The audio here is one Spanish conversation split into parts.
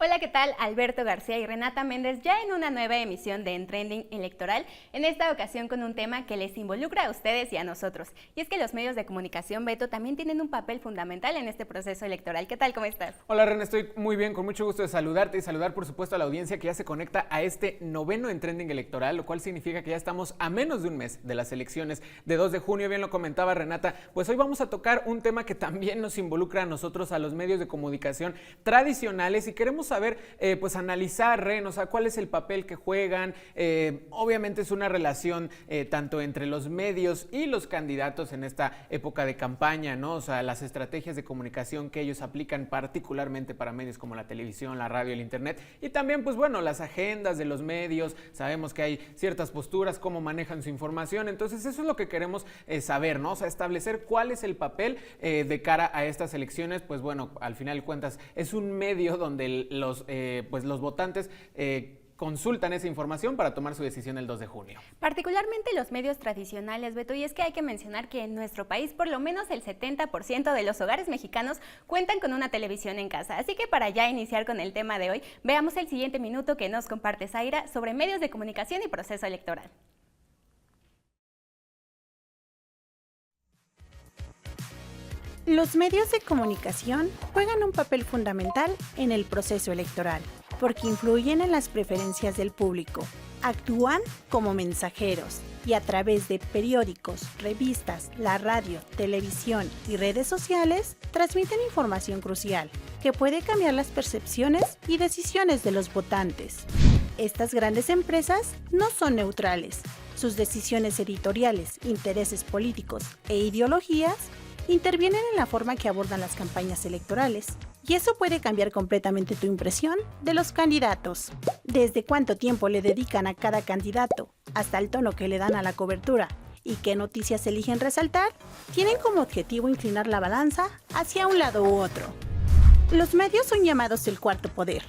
Hola, ¿qué tal? Alberto García y Renata Méndez ya en una nueva emisión de En Trending Electoral, en esta ocasión con un tema que les involucra a ustedes y a nosotros. Y es que los medios de comunicación, Beto, también tienen un papel fundamental en este proceso electoral. ¿Qué tal? ¿Cómo estás? Hola, Ren, estoy muy bien, con mucho gusto de saludarte y saludar, por supuesto, a la audiencia que ya se conecta a este noveno En Trending Electoral, lo cual significa que ya estamos a menos de un mes de las elecciones de 2 de junio. Bien lo comentaba Renata, pues hoy vamos a tocar un tema que también nos involucra a nosotros, a los medios de comunicación tradicionales, y queremos saber, pues analizar, Ren, o sea, cuál es el papel que juegan. Obviamente es una relación tanto entre los medios y los candidatos en esta época de campaña, ¿no? O sea, las estrategias de comunicación que ellos aplican particularmente para medios como la televisión, la radio, el internet, y también, pues bueno, las agendas de los medios. Sabemos que hay ciertas posturas, cómo manejan su información, entonces eso es lo que queremos saber, ¿no? O sea, establecer cuál es el papel de cara a estas elecciones. Pues bueno, al final de cuentas es un medio donde los votantes consultan esa información para tomar su decisión el 2 de junio. Particularmente los medios tradicionales, Beto, y es que hay que mencionar que en nuestro país por lo menos el 70% de los hogares mexicanos cuentan con una televisión en casa. Así que para ya iniciar con el tema de hoy, veamos el siguiente minuto que nos comparte Zaira sobre medios de comunicación y proceso electoral. Los medios de comunicación juegan un papel fundamental en el proceso electoral, porque influyen en las preferencias del público. Actúan como mensajeros y a través de periódicos, revistas, la radio, televisión y redes sociales transmiten información crucial que puede cambiar las percepciones y decisiones de los votantes. Estas grandes empresas no son neutrales. Sus decisiones editoriales, intereses políticos e ideologías intervienen en la forma que abordan las campañas electorales, y eso puede cambiar completamente tu impresión de los candidatos. Desde cuánto tiempo le dedican a cada candidato, hasta el tono que le dan a la cobertura y qué noticias eligen resaltar, tienen como objetivo inclinar la balanza hacia un lado u otro. Los medios son llamados el cuarto poder,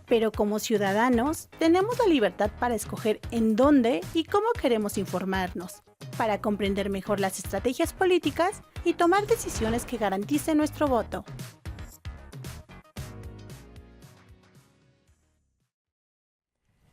pero como ciudadanos tenemos la libertad para escoger en dónde y cómo queremos informarnos, para comprender mejor las estrategias políticas y tomar decisiones que garanticen nuestro voto.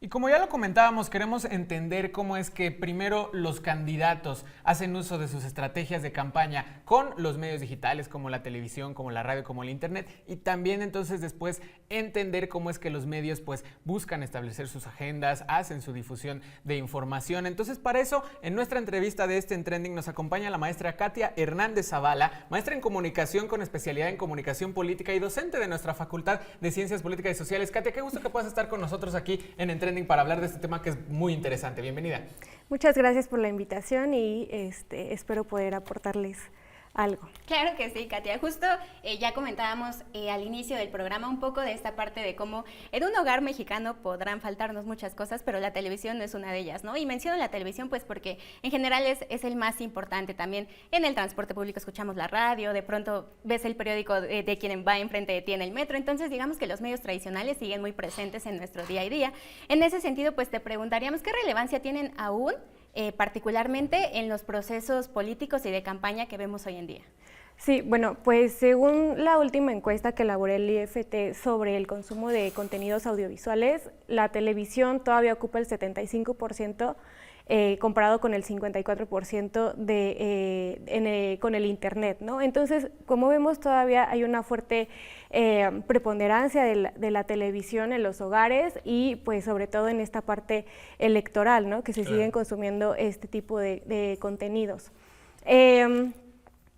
Y como ya lo comentábamos, queremos entender cómo es que primero los candidatos hacen uso de sus estrategias de campaña con los medios digitales como la televisión, como la radio, como el internet, y también entonces después entender cómo es que los medios pues buscan establecer sus agendas, hacen su difusión de información. Entonces para eso en nuestra entrevista de este En Trending nos acompaña la maestra Katia Hernández Zavala, maestra en comunicación con especialidad en comunicación política y docente de nuestra Facultad de Ciencias Políticas y Sociales. Katia, qué gusto que puedas estar con nosotros aquí en Trending para hablar de este tema que es muy interesante. Bienvenida. Muchas gracias por la invitación y espero poder aportarles algo. Claro que sí, Katia. Justo ya comentábamos al inicio del programa un poco de esta parte de cómo en un hogar mexicano podrán faltarnos muchas cosas, pero la televisión no es una de ellas, ¿no? Y menciono la televisión pues porque en general es el más importante. También en el transporte público escuchamos la radio, de pronto ves el periódico de quien va enfrente de ti en el metro. Entonces digamos que los medios tradicionales siguen muy presentes en nuestro día a día. En ese sentido pues te preguntaríamos qué relevancia tienen aún particularmente en los procesos políticos y de campaña que vemos hoy en día. Sí, bueno, pues según la última encuesta que elaboré el IFT sobre el consumo de contenidos audiovisuales, la televisión todavía ocupa el 75%, comparado con el 54% con el internet, ¿no? Entonces, como vemos, todavía hay una fuerte preponderancia de la televisión en los hogares y pues sobre todo en esta parte electoral, ¿no? Que se siguen consumiendo este tipo de contenidos.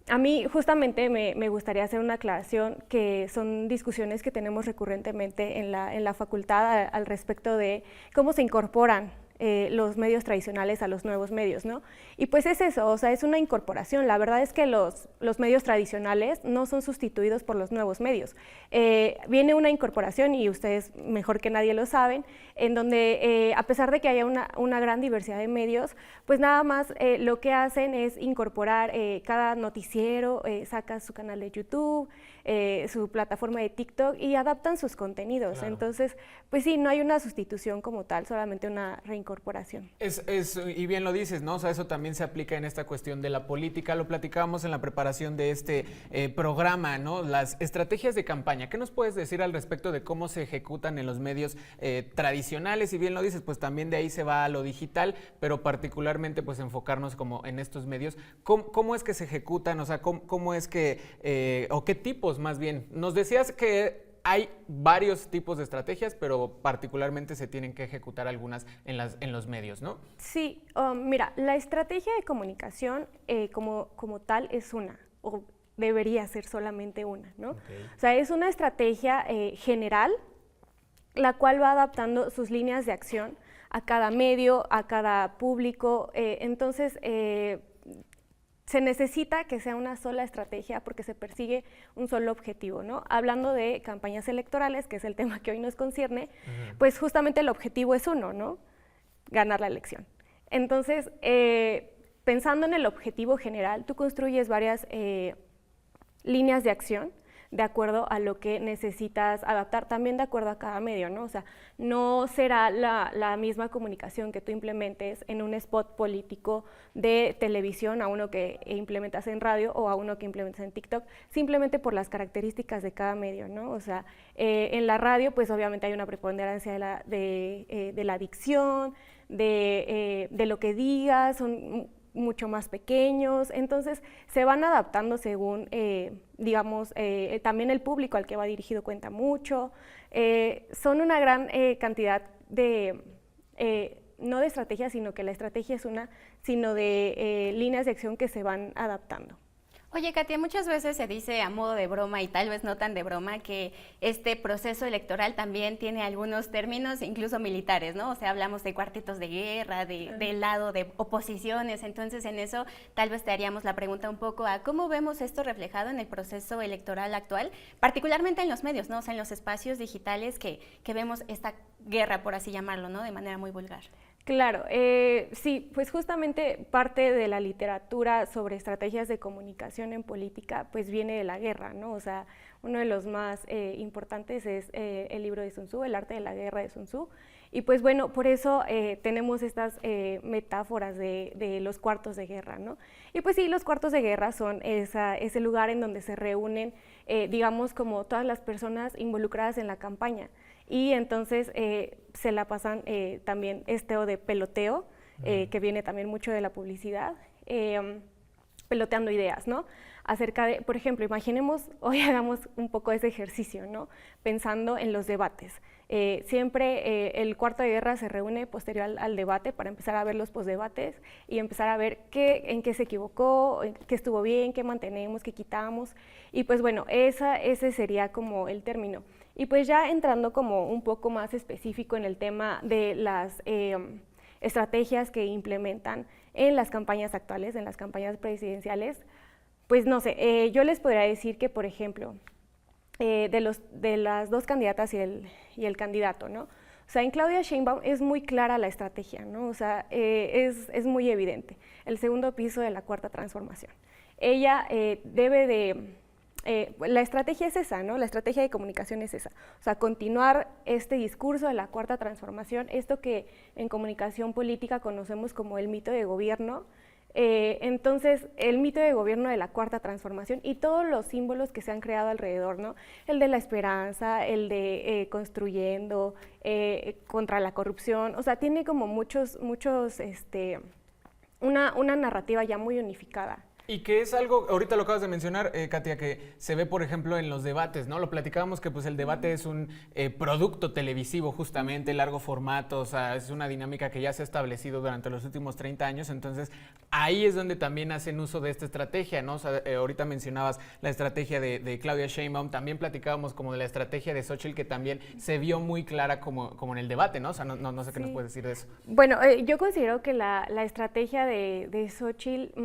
A mí justamente me gustaría hacer una aclaración, que son discusiones que tenemos recurrentemente en la facultad al respecto de cómo se incorporan los medios tradicionales a los nuevos medios, ¿no? Y pues es eso, o sea, es una incorporación. La verdad es que los medios tradicionales no son sustituidos por los nuevos medios. Viene una incorporación, y ustedes mejor que nadie lo saben, en donde a pesar de que haya una gran diversidad de medios, pues nada más lo que hacen es incorporar cada noticiero, saca su canal de YouTube, su plataforma de TikTok y adaptan sus contenidos. Claro. Entonces, pues sí, no hay una sustitución como tal, solamente una reincorporación. incorporación. Y bien lo dices, ¿no? O sea, eso también se aplica en esta cuestión de la política. Lo platicábamos en la preparación de este programa, ¿no? Las estrategias de campaña. ¿Qué nos puedes decir al respecto de cómo se ejecutan en los medios tradicionales? Y bien lo dices, pues también de ahí se va a lo digital, pero particularmente pues enfocarnos como en estos medios. ¿Cómo es que se ejecutan? O sea, ¿cómo es que, o qué tipos más bien? Nos decías que hay varios tipos de estrategias, pero particularmente se tienen que ejecutar algunas en los medios, ¿no? Sí, mira, la estrategia de comunicación como tal es una, o debería ser solamente una, ¿no? Okay. O sea, es una estrategia general, la cual va adaptando sus líneas de acción a cada medio, a cada público, entonces se necesita que sea una sola estrategia porque se persigue un solo objetivo, ¿no? Hablando de campañas electorales, que es el tema que hoy nos concierne, pues justamente el objetivo es uno, ¿no? Ganar la elección. Entonces, pensando en el objetivo general, tú construyes varias líneas de acción de acuerdo a lo que necesitas adaptar, también de acuerdo a cada medio, ¿no? O sea, no será la misma comunicación que tú implementes en un spot político de televisión a uno que implementas en radio o a uno que implementas en TikTok, simplemente por las características de cada medio, ¿no? O sea, en la radio, pues obviamente hay una preponderancia de la dicción, de lo que digas, son mucho más pequeños, entonces se van adaptando según, digamos, también el público al que va dirigido cuenta mucho, son una gran cantidad de, no de estrategias, sino que la estrategia es una, sino de líneas de acción que se van adaptando. Oye, Katia, muchas veces se dice a modo de broma y tal vez no tan de broma que este proceso electoral también tiene algunos términos incluso militares, ¿no? O sea, hablamos de cuartitos de guerra, del lado de oposiciones, entonces en eso tal vez te haríamos la pregunta un poco a cómo vemos esto reflejado en el proceso electoral actual, particularmente en los medios, ¿no? O sea, en los espacios digitales que vemos esta guerra, por así llamarlo, ¿no? De manera muy vulgar. Claro, sí, pues justamente parte de la literatura sobre estrategias de comunicación en política, pues viene de la guerra, ¿no? O sea, uno de los más importantes es el libro de Sun Tzu, El arte de la guerra de Sun Tzu, y pues bueno, por eso tenemos estas metáforas de los cuartos de guerra, ¿no? Y pues sí, los cuartos de guerra son ese lugar en donde se reúnen, digamos, como todas las personas involucradas en la campaña. Y entonces se la pasan también de peloteo, que viene también mucho de la publicidad, peloteando ideas, ¿no? Acerca de, por ejemplo, imaginemos, hoy hagamos un poco ese ejercicio, ¿no? Pensando en los debates. Siempre el cuarto de guerra se reúne posterior al debate para empezar a ver los postdebates y empezar a ver en qué se equivocó, qué estuvo bien, qué mantenemos, qué quitamos. Y pues bueno, ese sería como el término. Y pues ya entrando como un poco más específico en el tema de las estrategias que implementan en las campañas actuales, en las campañas presidenciales, pues no sé, yo les podría decir que, por ejemplo, de las dos candidatas y el candidato, ¿no? O sea, en Claudia Sheinbaum es muy clara la estrategia, ¿no? O sea, es muy evidente. El segundo piso de la cuarta transformación. Ella debe de... la estrategia es esa, ¿no? La estrategia de comunicación es esa. O sea, continuar este discurso de la cuarta transformación, esto que en comunicación política conocemos como el mito de gobierno. Entonces, el mito de gobierno de la cuarta transformación y todos los símbolos que se han creado alrededor, ¿no? El de la esperanza, el de construyendo, contra la corrupción, o sea, tiene como una narrativa ya muy unificada. Y que es algo, ahorita lo acabas de mencionar, Katia, que se ve, por ejemplo, en los debates, ¿no? Lo platicábamos que pues el debate es un producto televisivo justamente, largo formato, o sea, es una dinámica que ya se ha establecido durante los últimos 30 años, entonces ahí es donde también hacen uso de esta estrategia, ¿no? O sea, ahorita mencionabas la estrategia de Claudia Sheinbaum, también platicábamos como de la estrategia de Xóchitl, que también se vio muy clara como en el debate, ¿no? O sea, no sé qué nos puedes decir de eso. Bueno, yo considero que la estrategia de Xóchitl...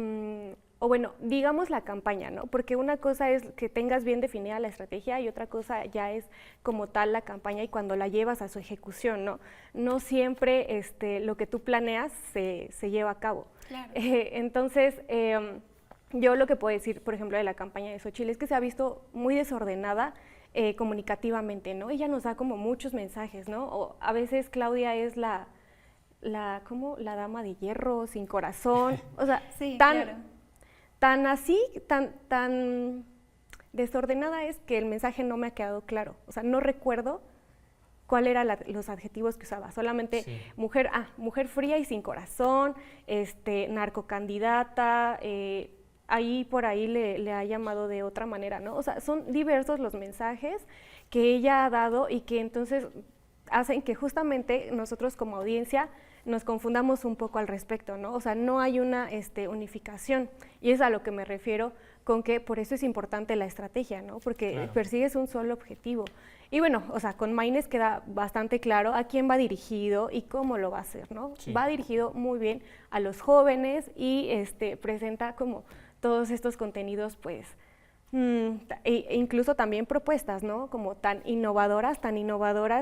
o bueno, digamos la campaña, ¿no? Porque una cosa es que tengas bien definida la estrategia y otra cosa ya es como tal la campaña y cuando la llevas a su ejecución, ¿no? No siempre lo que tú planeas se lleva a cabo. Claro. Entonces, yo lo que puedo decir, por ejemplo, de la campaña de Xóchitl es que se ha visto muy desordenada comunicativamente, ¿no? Ella nos da como muchos mensajes, ¿no? O a veces Claudia es ¿cómo? La dama de hierro, sin corazón, o sea, Sí, tan, claro. tan así, tan desordenada es que el mensaje no me ha quedado claro, o sea, no recuerdo cuál eran los adjetivos que usaba, solamente Sí. mujer fría y sin corazón, narcocandidata, ahí por ahí le ha llamado de otra manera, ¿no? O sea, son diversos los mensajes que ella ha dado y que entonces hacen que justamente nosotros como audiencia nos confundamos un poco al respecto, ¿no? O sea, no hay una unificación, y es a lo que me refiero con que por eso es importante la estrategia, ¿no? Porque Claro. persigues un solo objetivo. Y bueno, o sea, con Maynes queda bastante claro a quién va dirigido y cómo lo va a hacer, ¿no? Sí. Va dirigido muy bien a los jóvenes y presenta como todos estos contenidos, pues, e incluso también propuestas, ¿no? Como tan innovadoras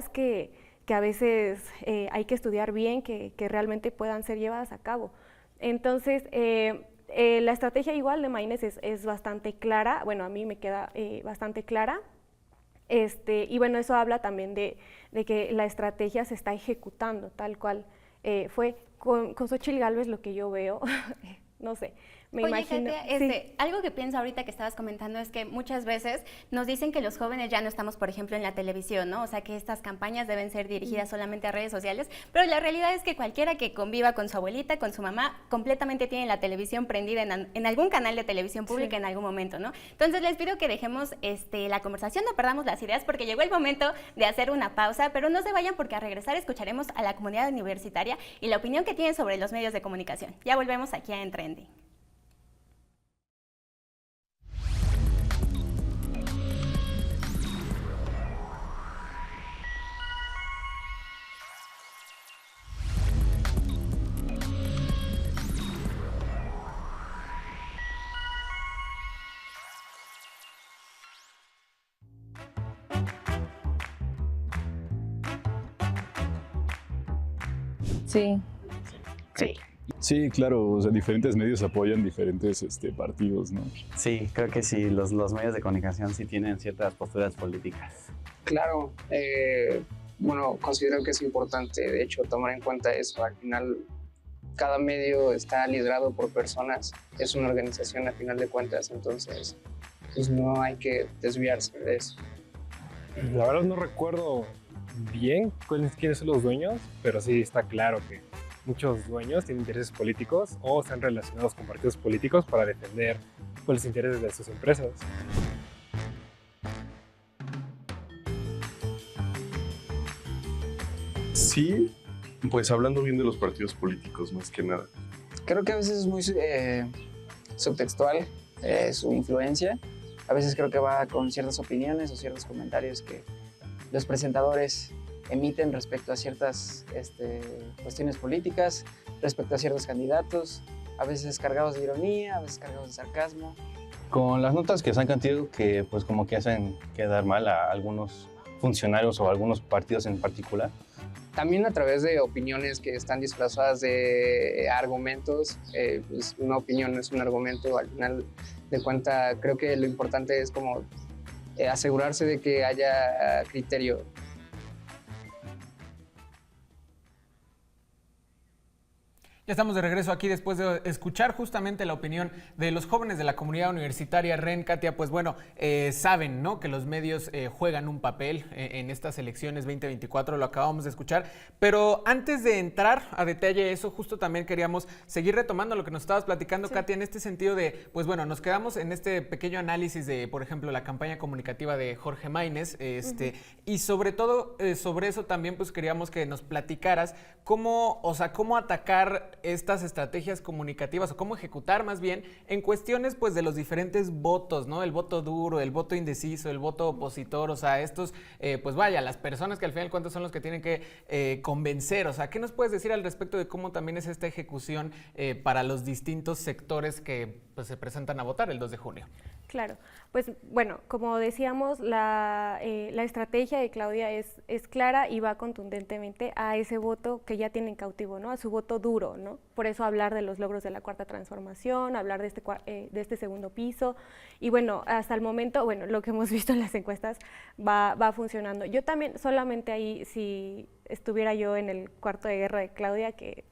que a veces hay que estudiar bien, que realmente puedan ser llevadas a cabo. Entonces, la estrategia igual de Maynes es bastante clara, bueno, a mí me queda bastante clara, y bueno, eso habla también de que la estrategia se está ejecutando tal cual fue. Con Xóchitl Gálvez lo que yo veo, no sé, me Oye, imagino. Katia, Sí. algo que pienso ahorita que estabas comentando es que muchas veces nos dicen que los jóvenes ya no estamos, por ejemplo, en la televisión, ¿no? O sea, que estas campañas deben ser dirigidas solamente a redes sociales, pero la realidad es que cualquiera que conviva con su abuelita, con su mamá, completamente tiene la televisión prendida en algún canal de televisión pública en algún momento, ¿no? Entonces les pido que dejemos la conversación, no perdamos las ideas, porque llegó el momento de hacer una pausa, pero no se vayan porque al regresar escucharemos a la comunidad universitaria y la opinión que tienen sobre los medios de comunicación. Ya volvemos aquí a En Trending. Sí. Sí. Sí, claro, o sea, diferentes medios apoyan diferentes partidos, ¿no? Sí, creo que sí, los medios de comunicación sí tienen ciertas posturas políticas. Claro, bueno, considero que es importante, de hecho, tomar en cuenta eso. Al final, cada medio está liderado por personas, es una organización al final de cuentas, entonces pues no hay que desviarse de eso. La verdad no recuerdo bien quiénes son los dueños, pero sí está claro que muchos dueños tienen intereses políticos o están relacionados con partidos políticos para defender los intereses de sus empresas. Sí, pues hablando bien de los partidos políticos, más que nada. Creo que a veces es muy subtextual su influencia. A veces creo que va con ciertas opiniones o ciertos comentarios que los presentadores emiten respecto a ciertas cuestiones políticas, respecto a ciertos candidatos, a veces cargados de ironía, a veces cargados de sarcasmo. Con las notas que sacan, tío, que pues como que hacen quedar mal a algunos funcionarios o a algunos partidos en particular. También a través de opiniones que están disfrazadas de argumentos, pues una opinión no es un argumento. Al final de cuentas, creo que lo importante es como asegurarse de que haya criterio. Ya estamos de regreso aquí después de escuchar justamente la opinión de los jóvenes de la comunidad universitaria. Ren, Katia, pues bueno, saben, ¿no?, que los medios juegan un papel en estas elecciones 2024, lo acabamos de escuchar, pero antes de entrar a detalle eso, justo también queríamos seguir retomando lo que nos estabas platicando, sí, Katia, en este sentido de, pues bueno, nos quedamos en este pequeño análisis de, por ejemplo, la campaña comunicativa de Jorge Maynes, y sobre todo sobre eso también pues queríamos que nos platicaras cómo atacar estas estrategias comunicativas o cómo ejecutar más bien en cuestiones pues de los diferentes votos, ¿no? El voto duro, el voto indeciso, el voto opositor, o sea, estos, pues vaya, las personas que al final de cuentas son los que tienen que convencer, o sea, ¿qué nos puedes decir al respecto de cómo también es esta ejecución para los distintos sectores que pues, se presentan a votar el 2 de junio? Claro, pues bueno, como decíamos, la estrategia de Claudia es clara y va contundentemente a ese voto que ya tienen cautivo, ¿no? A su voto duro, ¿no? ¿no? Por eso hablar de los logros de la Cuarta Transformación, hablar de este segundo piso, y bueno, hasta el momento, bueno, lo que hemos visto en las encuestas va funcionando. Yo también, solamente ahí, si estuviera yo en el cuarto de guerra de Claudia, que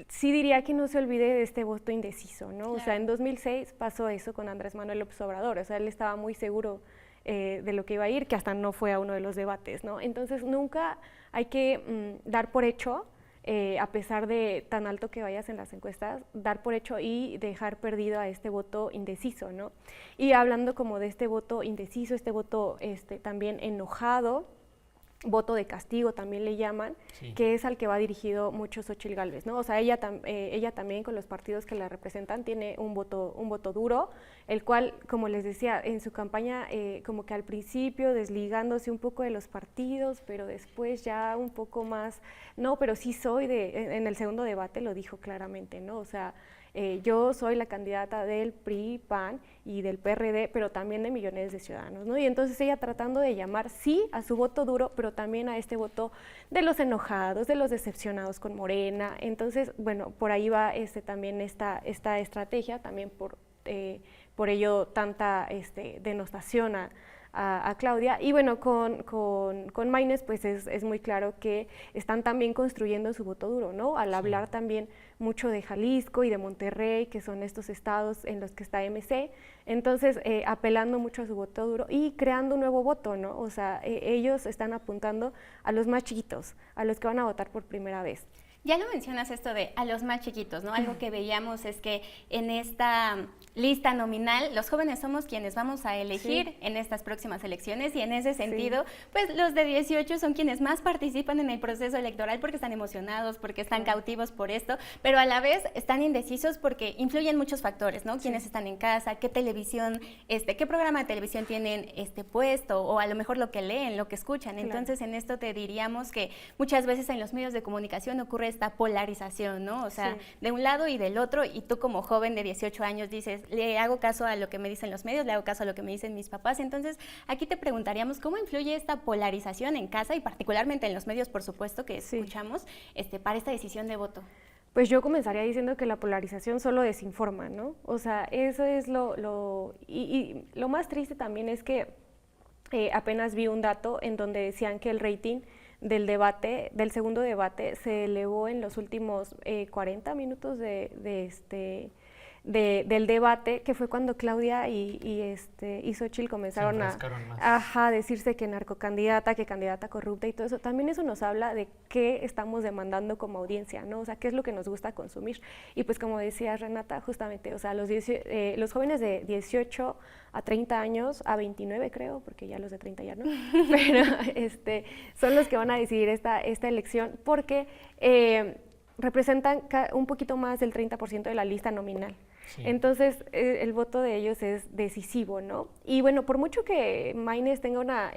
sí diría que no se olvide de este voto indeciso, ¿no? Claro. O sea, en 2006 pasó eso con Andrés Manuel López Obrador, o sea, él estaba muy seguro de lo que iba a ir, que hasta no fue a uno de los debates, ¿no? Entonces, nunca hay que dar por hecho, a pesar de tan alto que vayas en las encuestas, dar por hecho y dejar perdido a este voto indeciso, ¿no? Y hablando como de este voto indeciso, este voto también enojado, voto de castigo también le llaman, sí, que es al que va dirigido mucho Xóchitl Gálvez, ¿no? O sea, ella también con los partidos que la representan tiene un voto duro, el cual, como les decía, en su campaña como que al principio desligándose un poco de los partidos, pero después ya un poco más, no, pero sí soy en el segundo debate lo dijo claramente, ¿no? O sea, yo soy la candidata del PRI, PAN y del PRD, pero también de millones de ciudadanos, ¿no? Y entonces ella tratando de llamar, sí, a su voto duro, pero también a este voto de los enojados, de los decepcionados con Morena. Entonces, bueno, por ahí va también esta estrategia, también por ello tanta denostación a Claudia. Y bueno, con Maynes pues es muy claro que están también construyendo su voto duro, ¿no? Al hablar también mucho de Jalisco y de Monterrey, que son estos estados en los que está MC, entonces apelando mucho a su voto duro y creando un nuevo voto, ¿no? O sea, ellos están apuntando a los más chiquitos, a los que van a votar por primera vez. Ya lo mencionas esto de a los más chiquitos, ¿no? Algo que veíamos es que en esta lista nominal, los jóvenes somos quienes vamos a elegir sí, en estas próximas elecciones, y en ese sentido, sí, pues los de 18 son quienes más participan en el proceso electoral porque están emocionados, porque están cautivos por esto, pero a la vez están indecisos porque influyen muchos factores, ¿no? Sí. Quiénes están en casa, qué televisión, qué programa de televisión tienen puesto, o a lo mejor lo que leen, lo que escuchan. Claro. Entonces, en esto te diríamos que muchas veces en los medios de comunicación ocurre esta polarización, ¿no? O sea, sí, de un lado y del otro, y tú como joven de 18 años dices, le hago caso a lo que me dicen los medios, le hago caso a lo que me dicen mis papás. Entonces, aquí te preguntaríamos, ¿cómo influye esta polarización en casa y particularmente en los medios, por supuesto, que escuchamos, para esta decisión de voto? Pues yo comenzaría diciendo que la polarización solo desinforma, ¿no? O sea, eso es lo más triste también es que apenas vi un dato en donde decían que el rating del segundo debate, se elevó en los últimos 40 minutos del debate, que fue cuando Claudia y Xóchitl comenzaron a decirse que narcocandidata, que candidata corrupta y todo eso. También eso nos habla de qué estamos demandando como audiencia, ¿no? O sea, qué es lo que nos gusta consumir. Y pues como decía Renata, justamente, o sea, los jóvenes de 18 a 30 años, a 29 creo, porque ya los de 30 ya no, pero son los que van a decidir esta elección, porque representan un poquito más del 30% de la lista nominal. Sí. Entonces, el voto de ellos es decisivo, ¿no? Y bueno, por mucho que Maynes tenga una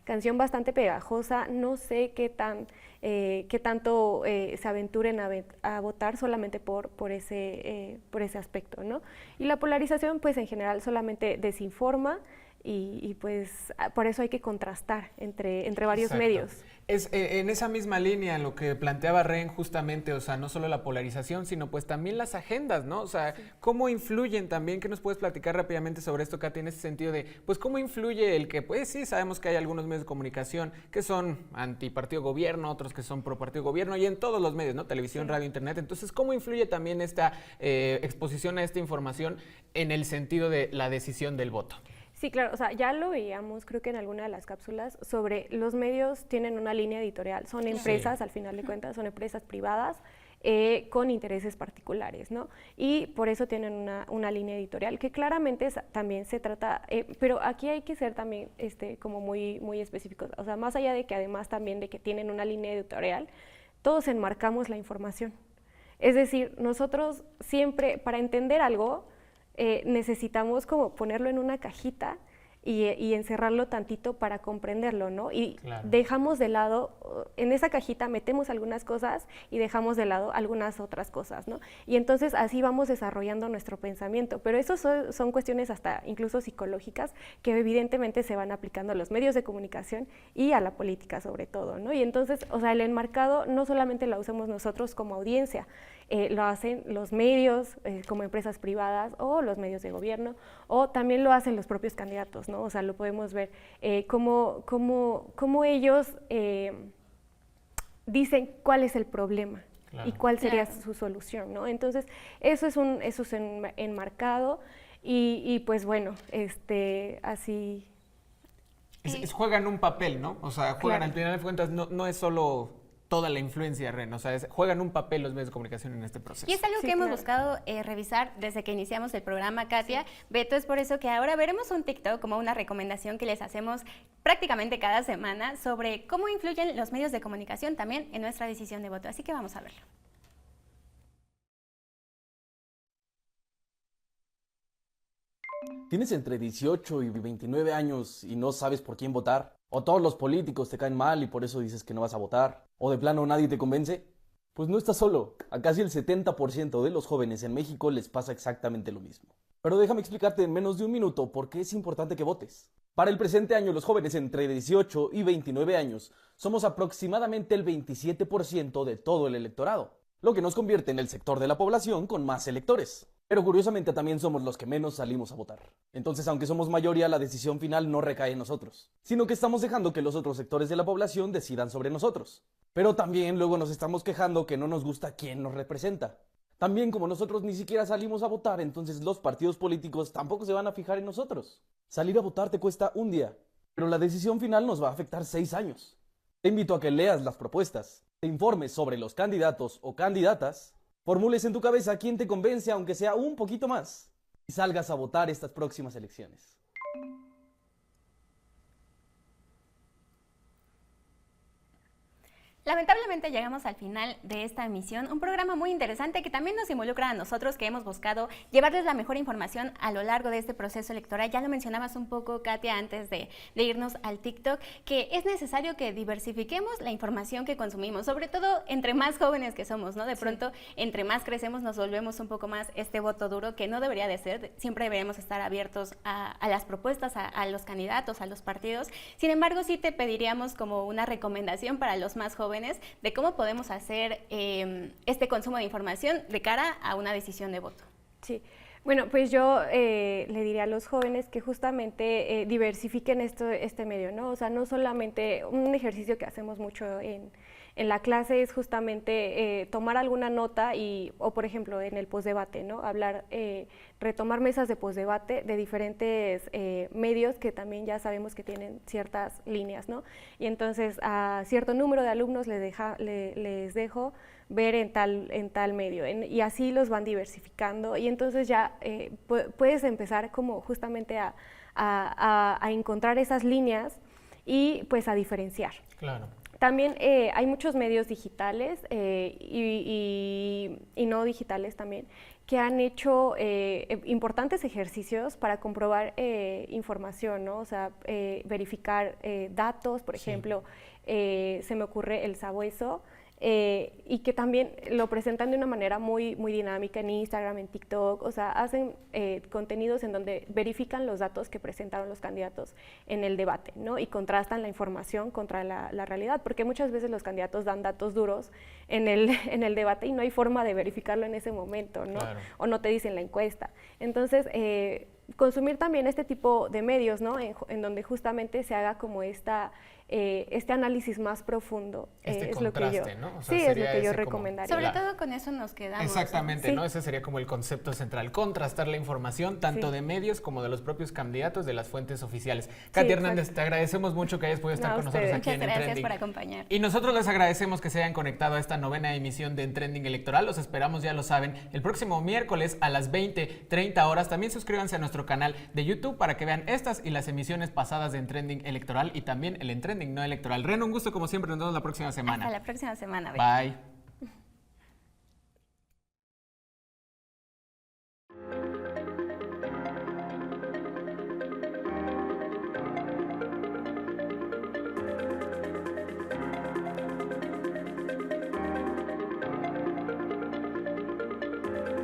canción bastante pegajosa, no sé qué tanto se aventuren a votar solamente por ese aspecto, ¿no? Y la polarización, pues en general solamente desinforma, y pues por eso hay que contrastar entre varios medios. Es en esa misma línea lo que planteaba Ren justamente, o sea, no solo la polarización, sino pues también las agendas, ¿no? O sea, sí, ¿cómo influyen también? ¿Qué nos puedes platicar rápidamente sobre esto, Katy, en ese sentido de, pues, cómo influye el que, pues sí, sabemos que hay algunos medios de comunicación que son antipartido gobierno, otros que son pro partido gobierno, y en todos los medios, ¿no? Televisión, sí, radio, internet. Entonces, ¿cómo influye también esta exposición a esta información en el sentido de la decisión del voto? Sí, claro, o sea, ya lo veíamos, creo que en alguna de las cápsulas, sobre los medios tienen una línea editorial, son empresas, sí, al final de cuentas, son empresas privadas con intereses particulares, ¿no? Y por eso tienen una línea editorial, que claramente también se trata, pero aquí hay que ser también como muy, muy específicos, o sea, más allá de que además también de que tienen una línea editorial, todos enmarcamos la información. Es decir, nosotros siempre, para entender algo, necesitamos como ponerlo en una cajita y encerrarlo tantito para comprenderlo, ¿no? Y Claro. dejamos de lado, en esa cajita metemos algunas cosas y dejamos de lado algunas otras cosas, ¿no? Y entonces así vamos desarrollando nuestro pensamiento, pero eso son cuestiones hasta incluso psicológicas que evidentemente se van aplicando a los medios de comunicación y a la política sobre todo, ¿no? Y entonces, o sea, el enmarcado no solamente lo usamos nosotros como audiencia, lo hacen los medios como empresas privadas o los medios de gobierno, o también lo hacen los propios candidatos, ¿no? O sea, lo podemos ver cómo ellos dicen cuál es el problema. Claro. Y cuál sería su solución, ¿no? Entonces, eso es enmarcado y pues bueno, así... Juegan un papel, ¿no? O sea, juegan, al final de cuentas, no es solo toda la influencia, Ren, o sea, juegan un papel los medios de comunicación en este proceso. Y es algo que hemos buscado revisar desde que iniciamos el programa, Katia. Beto, es por eso que ahora veremos un TikTok como una recomendación que les hacemos prácticamente cada semana sobre cómo influyen los medios de comunicación también en nuestra decisión de voto. Así que vamos a verlo. ¿Tienes entre 18 y 29 años y no sabes por quién votar? ¿O todos los políticos te caen mal y por eso dices que no vas a votar? ¿O de plano nadie te convence? Pues no estás solo. A casi el 70% de los jóvenes en México les pasa exactamente lo mismo. Pero déjame explicarte en menos de un minuto por qué es importante que votes. Para el presente año, los jóvenes entre 18 y 29 años somos aproximadamente el 27% de todo el electorado, lo que nos convierte en el sector de la población con más electores. Pero curiosamente también somos los que menos salimos a votar. Entonces, aunque somos mayoría, la decisión final no recae en nosotros, sino que estamos dejando que los otros sectores de la población decidan sobre nosotros. Pero también luego nos estamos quejando que no nos gusta quién nos representa. También como nosotros ni siquiera salimos a votar, entonces los partidos políticos tampoco se van a fijar en nosotros. Salir a votar te cuesta un día, pero la decisión final nos va a afectar 6 años. Te invito a que leas las propuestas, te informes sobre los candidatos o candidatas, formules en tu cabeza quién te convence aunque sea un poquito más y salgas a votar estas próximas elecciones. Lamentablemente llegamos al final de esta emisión, un programa muy interesante que también nos involucra a nosotros que hemos buscado llevarles la mejor información a lo largo de este proceso electoral. Ya lo mencionabas un poco, Katia, antes de irnos al TikTok, que es necesario que diversifiquemos la información que consumimos, sobre todo entre más jóvenes que somos, ¿no? De pronto, entre más crecemos nos volvemos un poco más este voto duro, que no debería de ser, siempre deberíamos estar abiertos a las propuestas, a los candidatos, a los partidos. Sin embargo, sí te pediríamos como una recomendación para los más jóvenes de cómo podemos hacer este consumo de información de cara a una decisión de voto. Sí, bueno, pues yo le diría a los jóvenes que justamente diversifiquen este medio, ¿no? O sea, no solamente un ejercicio que hacemos mucho en la clase es justamente tomar alguna nota o por ejemplo en el postdebate, ¿no? Retomar mesas de postdebate de diferentes medios que también ya sabemos que tienen ciertas líneas, ¿no? Y entonces a cierto número de alumnos les dejo ver en tal medio y así los van diversificando y entonces ya puedes empezar como justamente a encontrar esas líneas y pues a diferenciar. Claro. También hay muchos medios digitales y no digitales también que han hecho importantes ejercicios para comprobar información, ¿no? O sea, verificar datos, por ejemplo, se me ocurre el Sabueso, y que también lo presentan de una manera muy, muy dinámica en Instagram, en TikTok, o sea, hacen contenidos en donde verifican los datos que presentaron los candidatos en el debate, ¿no? Y contrastan la información contra la realidad, porque muchas veces los candidatos dan datos duros en el debate y no hay forma de verificarlo en ese momento, ¿no? Claro. O no te dicen la encuesta. Entonces, consumir también este tipo de medios, ¿no? En donde justamente se haga como este análisis más profundo. Este es contraste, lo que yo, ¿no? O sea, sí, es lo que yo recomendaría. Sobre todo con eso nos quedamos. Exactamente, sí. ¿no? Ese sería como el concepto central, contrastar la información tanto de medios como de los propios candidatos, de las fuentes oficiales. Katia Hernández, te agradecemos mucho que hayas podido estar con nosotros aquí en Muchas gracias por acompañar. Y nosotros les agradecemos que se hayan conectado a esta 9ª emisión de En Trending Electoral. Los esperamos, ya lo saben, el próximo miércoles a las 20:30 horas. También suscríbanse a nuestro canal de YouTube para que vean estas y las emisiones pasadas de En Trending Electoral y también el En Trending no electoral. Ren, un gusto como siempre, nos vemos la próxima semana. Hasta la próxima semana. Bye. México.